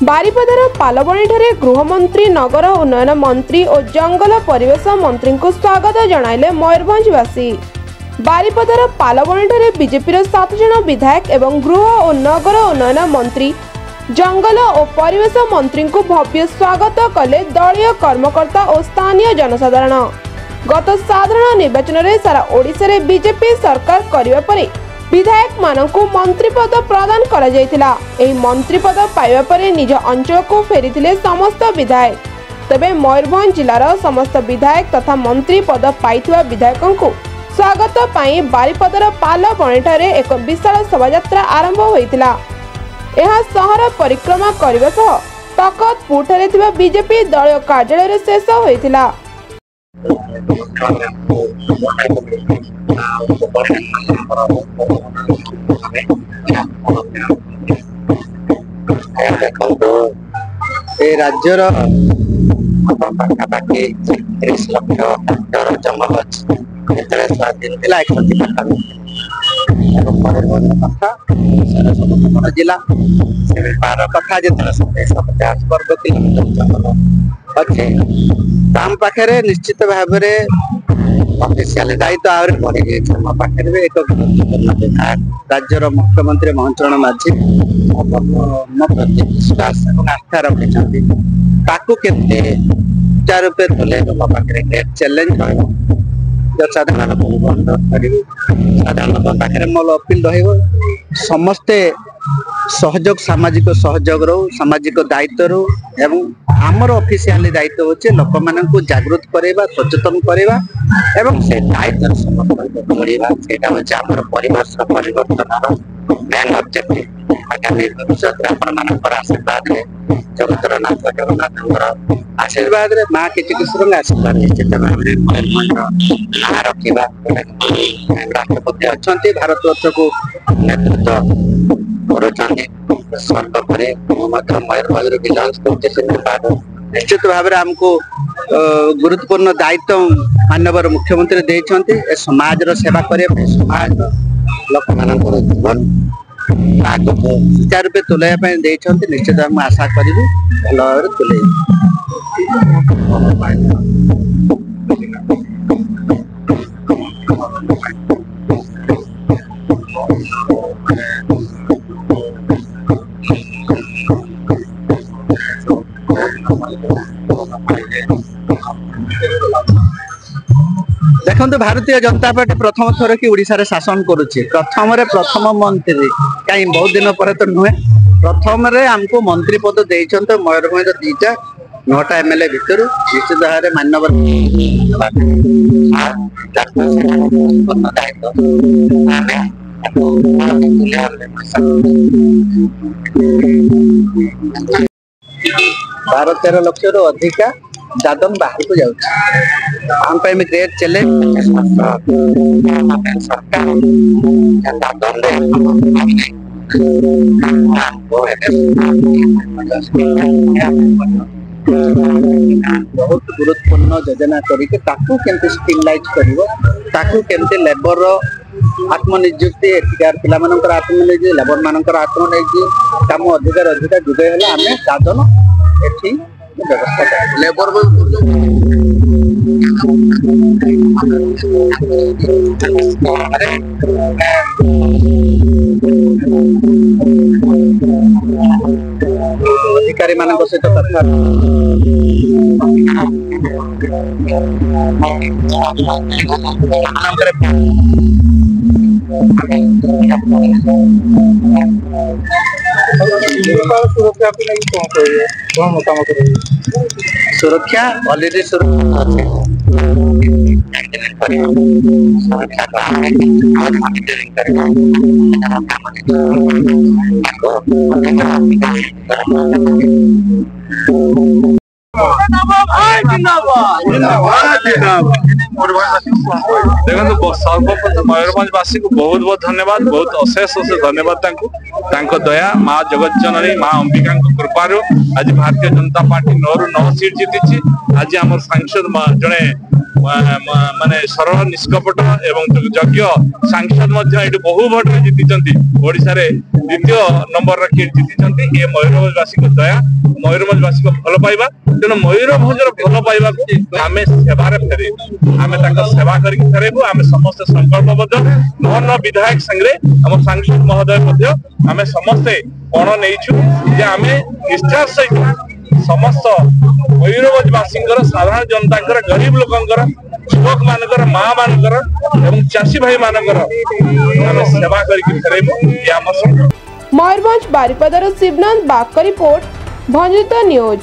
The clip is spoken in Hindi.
बारिपदार पालबणी गृहमंत्री नगर उन्नयन मंत्री और जंगल परिवेश मंत्री को स्वागत जणाइले मयूरभंजवासी। बारिपदार पालबणी बीजेपी 7 जन विधायक एवं गृह और नगर उन्नयन मंत्री जंगल और परिवेश मंत्री को भव्य स्वागत कले दलीय कर्मकर्ता और स्थानीय जनसाधारण। गत साधारण निर्वाचन में सारा ओडिशा रे बीजेपी सरकार करने पर विधायक मानक मंत्री पद प्रदान करा जायतिला। एही मंत्री पद पाइबा परे निज अंचल को फेरीथिले समस्त विधायक। तबे मयूरभंज जिलार समस्त विधायक तथा मंत्री पद पाइथिबा विधायकों को स्वागत पाई बारिपदार पालबणी एक विशाल शोभायात्रा आरंभ होइतिला। यह शहर परिक्रमा करने सह तकतपुर ठारे थिबा बीजेपी दलीय कार्यालय रे शेष होइतिला। राज्यर पाखापाखि 30 लक्ष हेक्टर जंगल अच्छे स्वाधीन जिला बार कथा जो 150 वर्ग किलोमीटर जंगल अच्छे आम पाखे निश्चित भाव ऑफिशियल दायित्व आगे बढ़ी जाए। मो पाखे एक गुरुत्वपूर्ण विधायक राज्यर मुख्यमंत्री मोहन चरण माझी मो प्रति विश्वास और आस्था रखी सुचारू रूपे तुले मो पाखे ग्रेट चैलेंज साधारण साधारण पाखे मोर अपील समस्ते सहयोग सामाजिक सहयोग रो सामाजिक दायित्व रो एवं आमर ऑफिशियल दायित्व होचे लोक मानन को जागृत करेबा सचेतन करेबा एवं से दायित्व समर्पण करेबा सेटा होचे आमर परिवार से परिवर्तन रो मेन ऑब्जेक्टिव। आगामी भविष्य आपण मानकर आशीर्वाद रे जगतर नाथ जगन्नाथ आशीर्वाद रे मां के चिकित्सक आशीर्वाद निश्चित भाव रे ना रखिबा राष्ट्रपति अछंती भारतवर्ष को नेतृत्व स्वर्ग पर मयूरभंज निश्चित भाव आमको गुरुत्वपूर्ण दायित्व माननीय मुख्यमंत्री देते समाज सेवा करने समाज लोक मान जीवन आगे सुचारू रूपे तुलैया निश्चित भाव आशा करी भल भाव तुले। देखो भारतीय जनता पार्टी प्रथम थर कि ओडिशा रे शासन करुचे प्रथम मंत्री कहीं बहुत दिन पर तो नुहे प्रथम रे हमको मंत्री पद देइछन मयूरभंज 2टा एमएलए भितर निश्चित भाव मानव 12-13 लक्ष रु अधिका दादन बाहर को जाऊँ ग्रेट चैलेंज सरकार बहुत गुरुत्वपूर्ण योजना करके स्टिमुलाइज कर लेबर आत्मनियुक्ति एथिकार पिला मानकर आत्मनियुक्ति लेबर मानकर आत्मनियुक्ति काम अधिकार अधिकार जुगे है आम दादन एठी व्यवस्था लेबर अधिकारी मान सहित कथा सुरक्षा ऑलरेडी देखो सर्वप्रथम मयूरभंजवासी को बहुत बहुत धन्यवाद, बहुत अशेष धन्यवाद। दया माँ जगत जननी माँ अंबिका कृपार आज भारतीय जनता पार्टी 9 ରୁ 9 सीट जीति। आज आम सांसद जड़े माने सरल निष्कपट एवं योग्य सांसद बहु भोट जीति ओडिशा रे द्वितीय नंबर रखी जीति ये मयूरभंजवासी को दया मयूरभंजवासी को भल पाइबा तेणु मयूरभंजर भल पाइबा आम सेवार फेर आम सेवा करके फेरबू आम समस्त संकल्पबद्ध नौ विधायक संगे आम सांसद महोदय आम समस्ते पण नहीं आम निष्ठा सहित समस्त मयूरभंजवासी साधारण जनता गरीब लोकंर युवक मानकर माँ मानकर एवं चाषी भाई मानकर आम सेवा करके फेरबू ये आम मयूरभंज बारिपदार शिवनाथ बाग रिपोर्ट भंजिता न्यूज।